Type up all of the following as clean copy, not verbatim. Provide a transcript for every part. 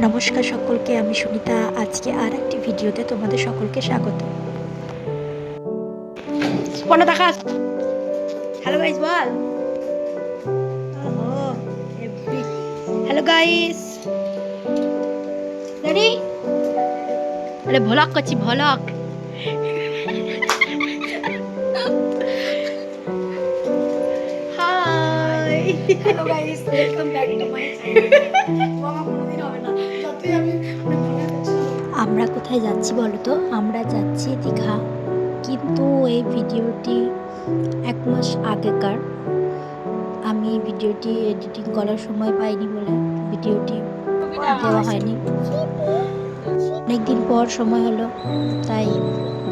নমস্কার সকলকে, আমি সুনিতা। আজকে আর একটি ভিডিওতে তোমাদের সকলকে স্বাগত। হ্যালো গাইস, বল। Hello guys, ready? আরে ভ্লগ করছি, vlog. Hi, hello guys, welcome back to my আমরা কোথায় যাচ্ছি বলো তো? আমরা যাচ্ছি দীঘা। কিন্তু এই ভিডিওটি 1 মাস আগেকার। আমি ভিডিওটি এডিটিং করার সময় পাইনি বলে ভিডিওটি দেওয়া হয়নি। অনেকদিন পর সময় হলো, তাই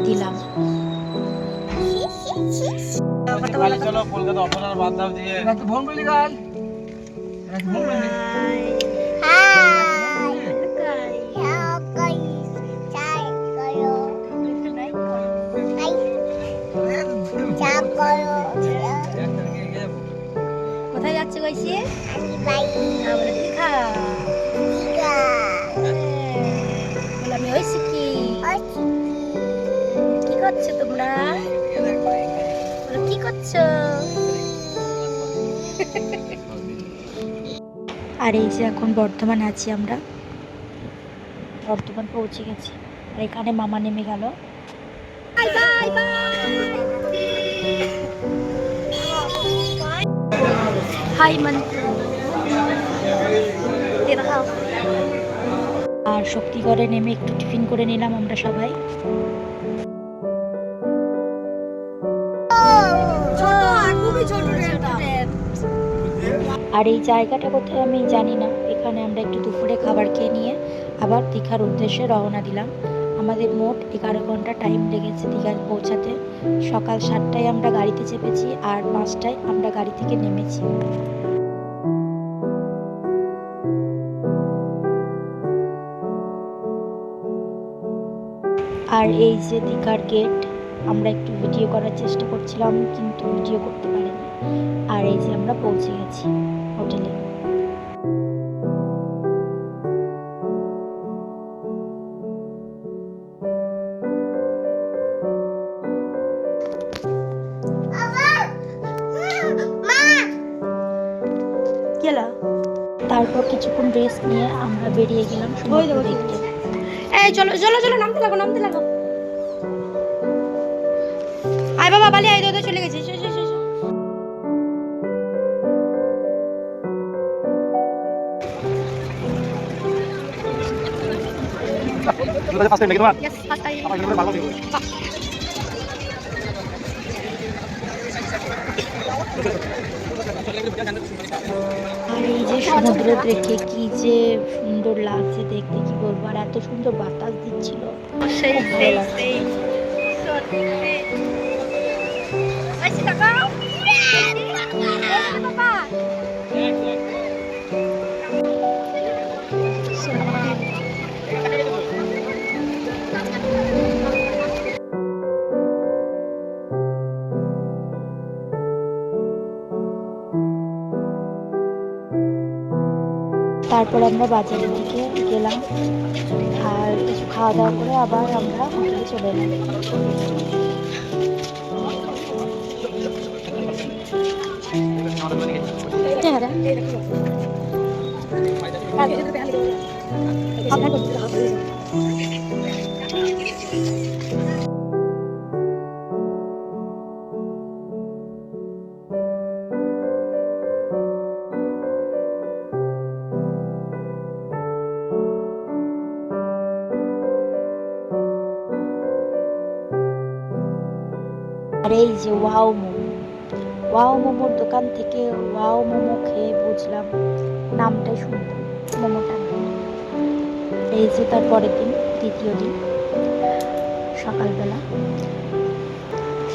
দিলাম। চলো কলকাতা অপরার বাদ দাও দিয়ে ফোন করলি কাল কোথায় যাচ্ছে কইছি? আমি হয়েছি কি করছো তোমরা? কি করছো? আর এই যে এখন বর্ধমান আছি, আমরা বর্ধমান পৌঁছে গেছি। আর এখানে মামা নেমে গেল। হাই আর শক্তিগড়ে নেমে একটু টিফিন করে নিলাম আমরা সবাই। আর এই জায়গাটা কোথায় আমি জানি না। এখানে আমরা একটু দুপুরে খাবার খেয়ে নিয়ে আবার দীঘার উদ্দেশ্যে রওনা দিলাম। আমাদের মোট 11 ঘন্টা টাইম লেগেছে দীঘায় পৌঁছাতে। সকাল 7টায় আমরা গাড়িতে চেপেছি আর 5টায় আমরা গাড়ি থেকে নেমেছি। আর এই যে দীঘার গেট, আমরা একটু ভিডিও করার চেষ্টা করছিলাম কিন্তু ভিডিও করতে পারিনি। আর এই যে আমরা পৌঁছে গেছি হোটেলে। তারপর কিছুক্ষণ রেস্ট নিয়ে আমরা বেরিয়ে গেলাম সমুদ্র দেখতে। এই চলো চলো চলো, নামতে লাগো নামতে লাগো। আয় বাবা, বালি আয়, দোদো চলে গেছে। আর এই যে সমুদ্র দেখে কি যে সুন্দর লাগছে দেখতে, কি বলবো। আর এত সুন্দর বাতাস দিচ্ছিল, তারপর আমরা বাজারের দিকে গেলাম আর কিছু খাওয়া দাওয়া করে আবার আমরা হোটেলে চলে এলাম। আর এই যে ওয়াও মোমোর দোকান থেকে ওয়াও মোমো খেয়ে বুঝলাম নামটাই শুনতাম, মোমোটা। এই যে তার পরের দিন, দ্বিতীয় দিন সকালবেলা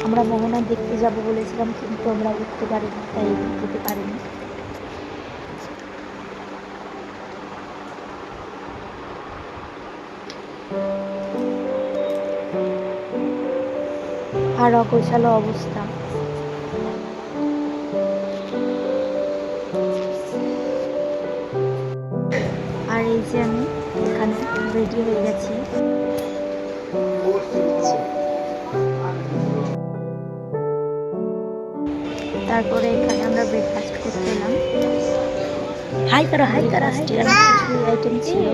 আমরা মোহনা দেখতে যাব বলেছিলাম, কিন্তু আমরা উঠতে পারিনি, তাই যেতে পারিনি। আর অগোছালো অবস্থা। আর এই যে আমি এখানে রেডি হয়ে গেছি। তারপরে এখানে আমরা ব্রেকফাস্ট করতে এলাম। ব্রেকফাস্টে কিছু আইটেম ছিল।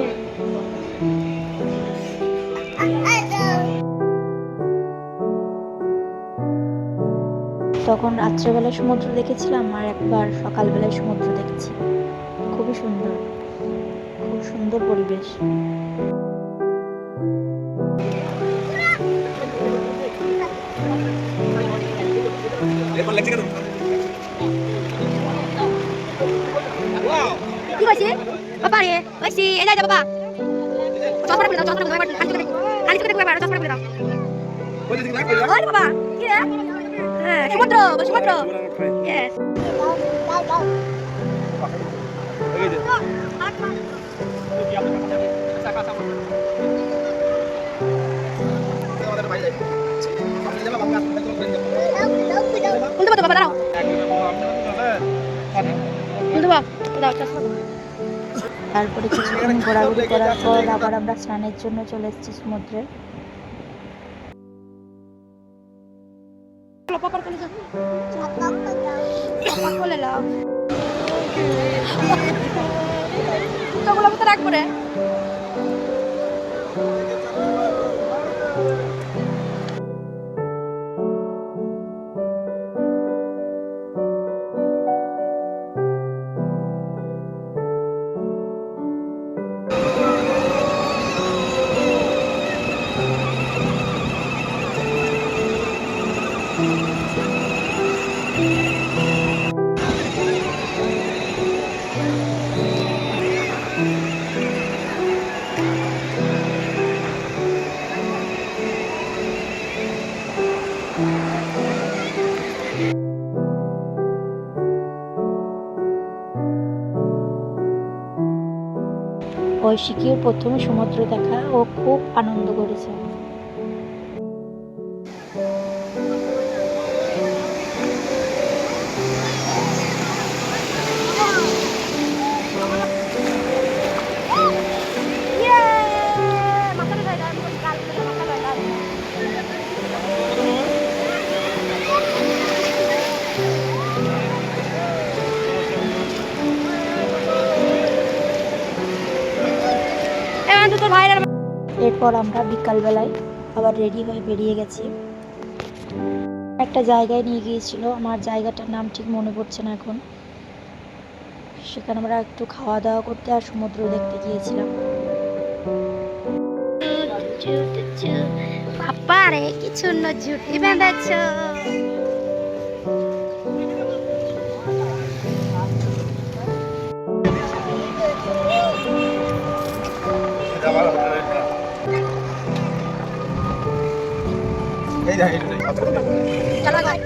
তখন রাত্রেবেলায় সমুদ্র দেখেছিলাম আর একবার সকালবেলায় সমুদ্র দেখেছি। খুবই সুন্দর, খুব সুন্দর পরিবেশ। কি হয়েছে বাবা রে? ওইসি এই যা বাবা, চশমাটা খুলে দাও, চশমাটা খুলে দাও, খালি চোখে দেখবে, চশমাটা খুলে দাও। ওই বাবা কি রে? হ্যাঁ সমুদ্র, সমুদ্র। ইয়েস। বলতে পারো বাবা, দাঁড়াও বলতে পারো, দাও চশমা। তারপরে কিছুক্ষণ ঘোরাঘুরি করার পর আবার আমরা স্নানের জন্য চলে এসেছি সমুদ্রে। খুলে নাও তোগুলো তো রাখবো রে। ঐশিকীর প্রথমে সমুদ্র দেখা, ও খুব আনন্দ করেছে। এরপর আমরা বিকালবেলায় আবার রেডি হয়ে বেরিয়ে গেছি। একটা জায়গায় নিয়ে গিয়েছিল, আমার জায়গাটার নাম ঠিক মনে পড়ছে না এখন। সেখানে আমরা একটু খাওয়া দাওয়া করতে আর সমুদ্র দেখতে গিয়েছিলাম। বাবারে কি সুন্দর ঝুটি বেঁধেছ। চলো ভাই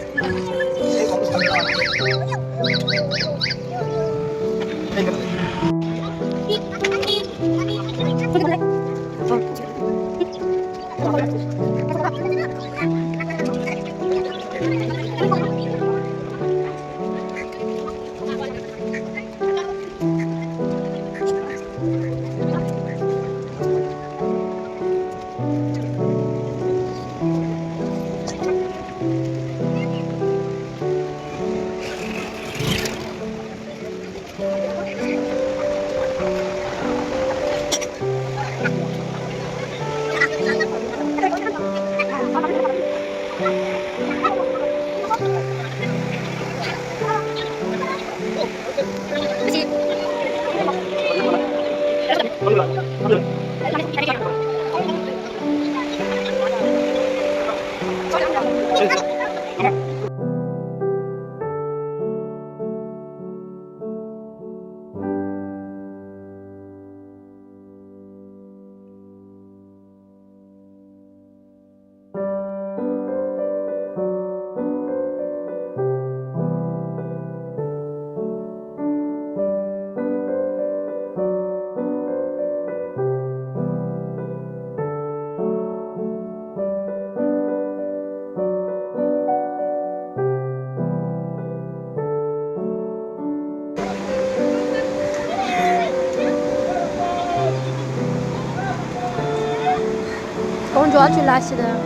তখন জল চলে আসছে দাদা।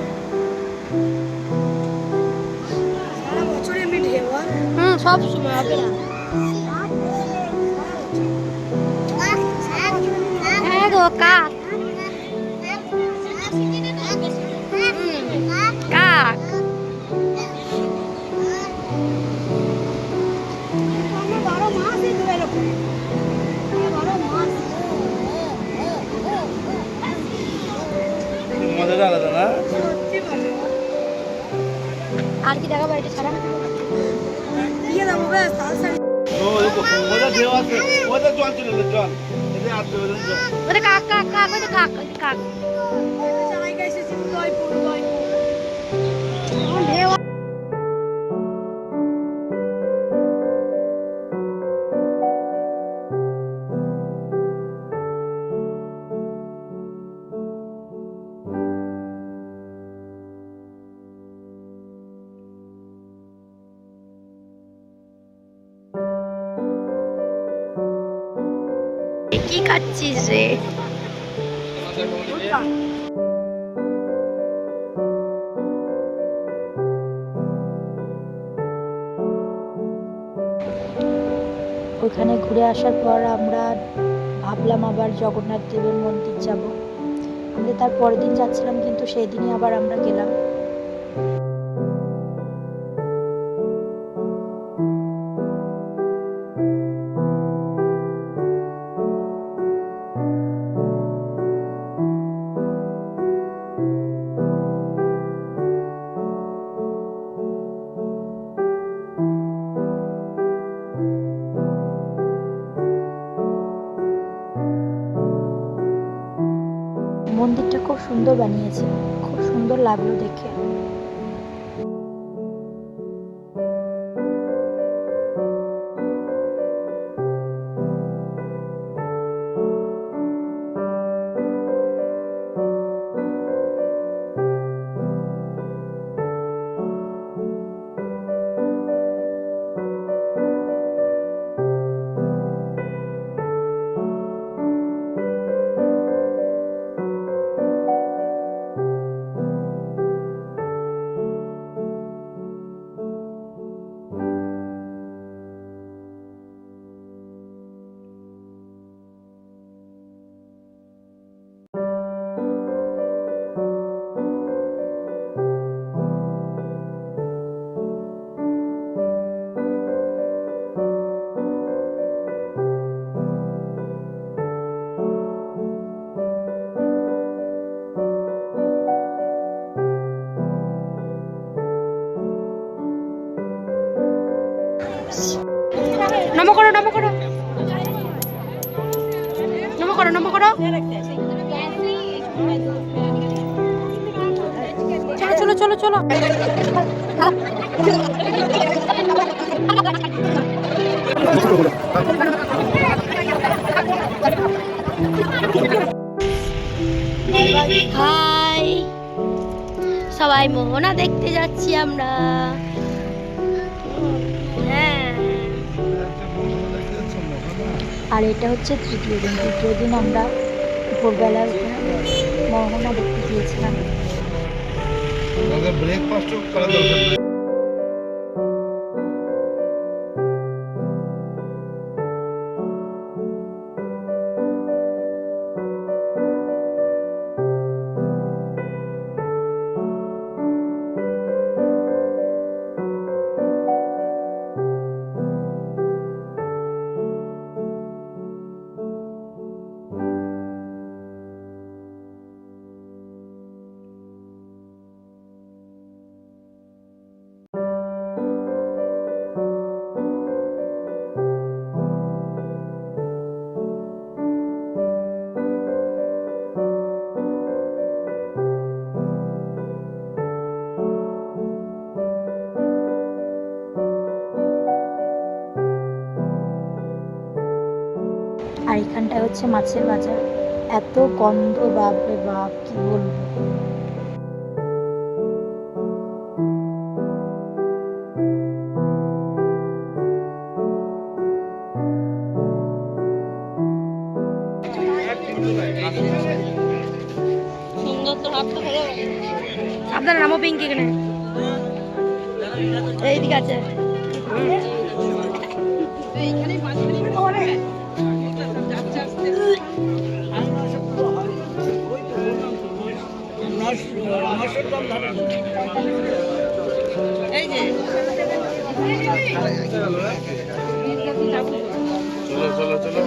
সব সময় হবে না। হ্যাঁ গো কাক কাক মজাটা আলাদা না? আর কি দেখাবো এটা ছাড়া ওদের ঢেউ আছে, ওদের জল চলে এলো, জল এদের আসবে, ওদের জল। ওটা কাক কাক কাক ওটা কাক কাক ঢেউ কি খাচ্ছিস রে? ওখানে ঘুরে আসার পর আমরা ভাবলাম আবার জগন্নাথ দেবের মন্দির যাব। আমাদের তার পরের দিন যাচ্ছিলাম, কিন্তু সেই দিনই আবার আমরা গেলাম। মন্দিরটা খুব সুন্দর বানিয়েছে, খুব সুন্দর লাগলো দেখে। নমো করো নমো করো নমো করো নমো করো চলো চলো চলো চলো হাই সবাই মোহনা দেখতে যাচ্ছি আমরা। হ্যাঁ আর এটা হচ্ছে তৃতীয় দিন। তৃতীয় দিন আমরা ভোরবেলা উঠে মোহনা দেখতে গিয়েছিলাম। ব্রেকফাস্ট করা দরকার নাই। আর এখানটায় হচ্ছে মাছের বাজার। এত গন্ধ, বাপরে বাপ, কি বলবো। সুন্দর সাবধানে নামো পিঙ্কি এখানে এইদিকে আছে চলো চলো চলো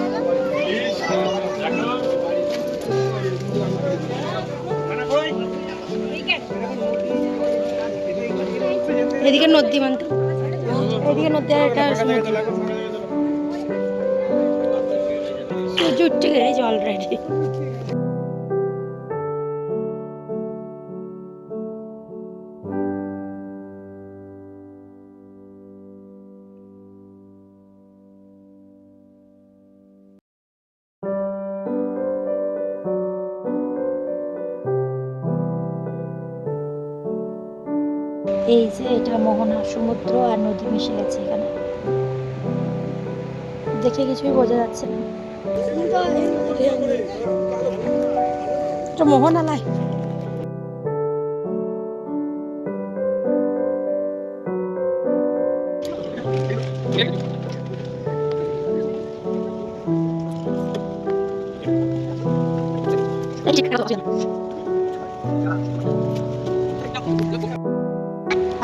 এদিকে নদী মানতে এদিকে নদী আর একটা সমুদ্র সূর্য উঠে গেছে অলরেডি এই যে এটা মোহনা, সমুদ্র আর নদী মিশে গেছে এখানে, দেখে কিছুই বোঝা যাচ্ছে না। এটা মোহনা লাই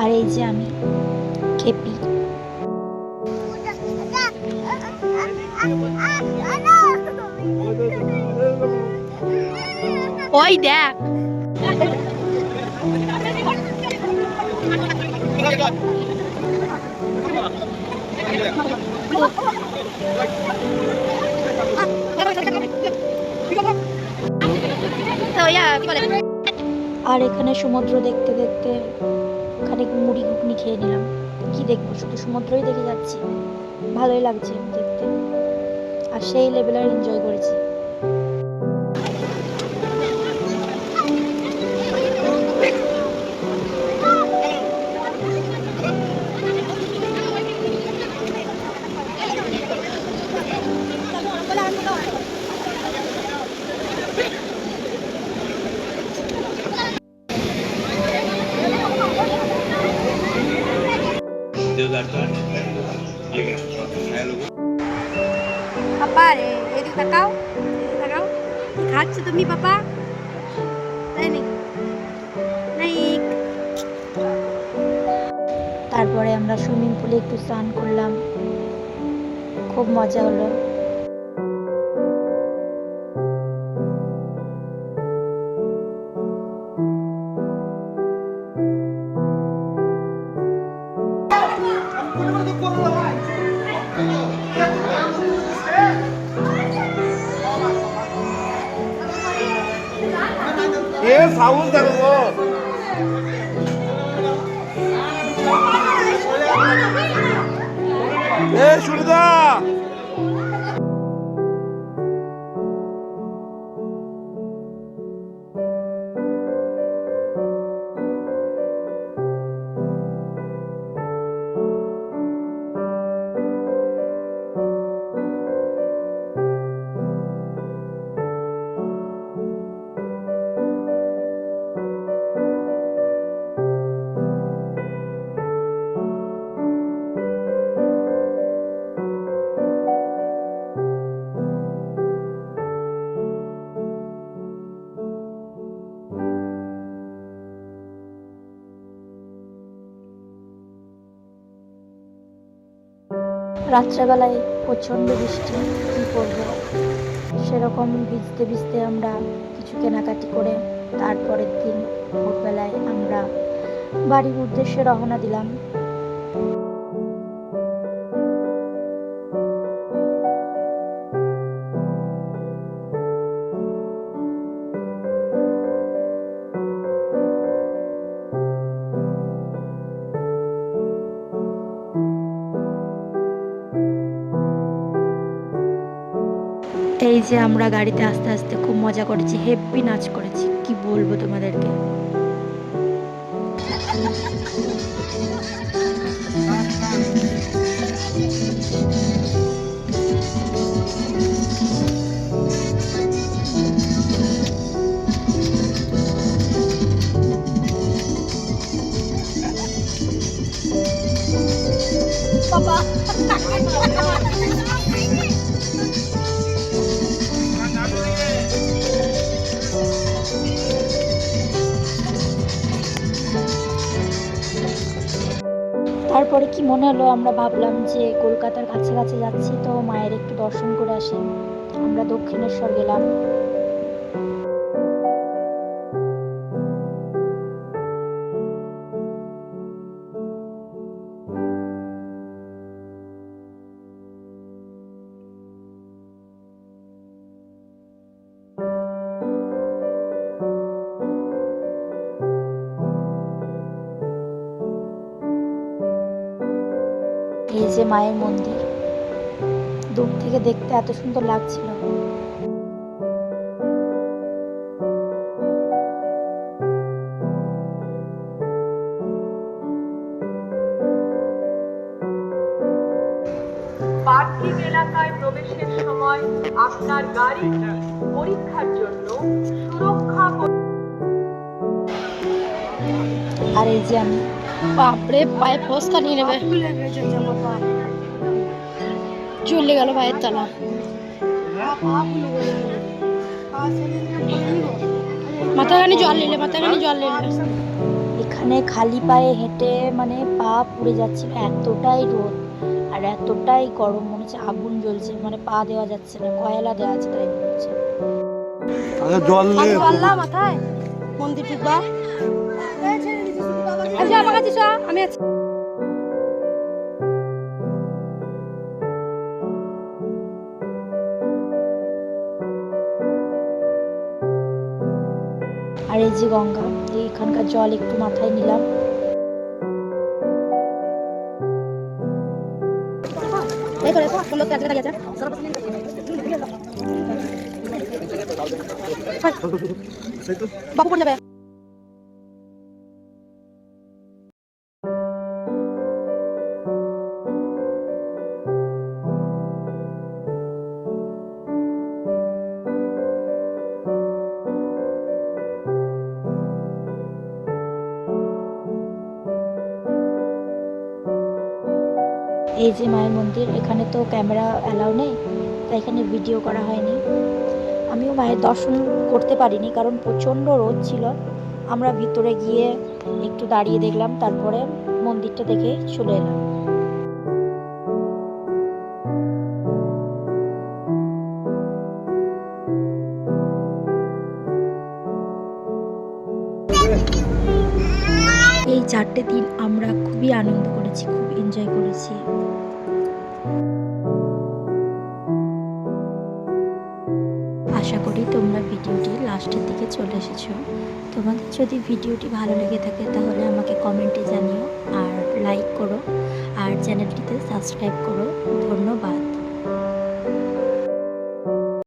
আর এই যে আমি খেপি, ওই দেখ আর এখানে সমুদ্র দেখতে দেখতে খানিক মুড়ি ঘুগনি খেয়ে নিলাম। কি দেখবো, শুধু সমুদ্রই দেখে যাচ্ছি, ভালোই লাগছে দেখতে, আর সেই লেভেলের এনজয় করেছি। পাপা রে এদিকে তাকাও এদিকে তাকাও কি খাচ্ছ তুমি পাপা তাই নাকি নাইক তারপরে আমরা সুইমিং পুলে একটু স্নান করলাম, খুব মজা হলো। এ সাউন্ড দেখো এ সুরদা রাত্রেবেলায় প্রচণ্ড বৃষ্টি, কী করবো, সেরকম ভিজতে ভিজতে আমরা কিছু কেনাকাটি করে তারপরের দিন ভোরবেলায় আমরা বাড়ির উদ্দেশ্যে রওনা দিলাম। এই যে আমরা গাড়িতে আস্তে আস্তে খুব মজা করেছি, হেব্বি নাচ করেছি, কি বলবো তোমাদেরকে। তারপরে কি মনে হলো, আমরা ভাবলাম যে কলকাতার কাছে কাছে যাচ্ছি, তো মায়ের একটু দর্শন করে আসি। আমরা দক্ষিণেশ্বর গেলাম। এই যে মায়ের মন্দির, দূর থেকে দেখতে এত সুন্দর লাগছিল। পার্কিং এলাকায় প্রবেশের সময় আপনার গাড়ি পরীক্ষার জন্য সুরক্ষা আর এই যে আমি, বাপরে পায়ে ফসকা নিয়ে নেবে, চলে গেল পায়ের তলা। মাথাখানি জল নিলে, মাথাখানি জল নিলে। এখানে খালি পায়ে হেঁটে মানে পা পুড়ে যাচ্ছিল, এতটাই রোদ আর এতটাই গরম, মনে হচ্ছে আগুন জ্বলছে, মানে পা দেওয়া যাচ্ছে না, কয়লা দেওয়া আছে তাই মনে হচ্ছে। আগে জল নে মাথায় মন্দির ঢুকবা। আচ্ছা আমার কাছে আমি আছি। আর এই যে গঙ্গা, এখানকার জল একটু মাথায় নিলাম। এই করে তো সুন্দর একটা জায়গা আছে। বাবু পড়ে যাবে। এই যে মায়ের মন্দির, এখানে তো ক্যামেরা অ্যালাউ নেই, তাই এখানে ভিডিও করা হয়নি। আমিও মায়ের দর্শন করতে পারিনি, কারণ প্রচণ্ড রোদ ছিল। আমরা ভিতরে গিয়ে একটু দাঁড়িয়ে দেখলাম, তারপরে মন্দিরটা দেখে চলে এলাম। এই 4টে দিন আমরা খুবই আনন্দ করেছি, খুব এনজয় করেছি। আশা করি তোমরা ভিডিওটি লাস্টের দিকে চলে এসেছো। তোমাদের যদি ভিডিওটি ভালো লেগে থাকে তাহলে আমাকে কমেন্টে জানিও, আর লাইক করো, আর চ্যানেলটিতে সাবস্ক্রাইব করো। ধন্যবাদ।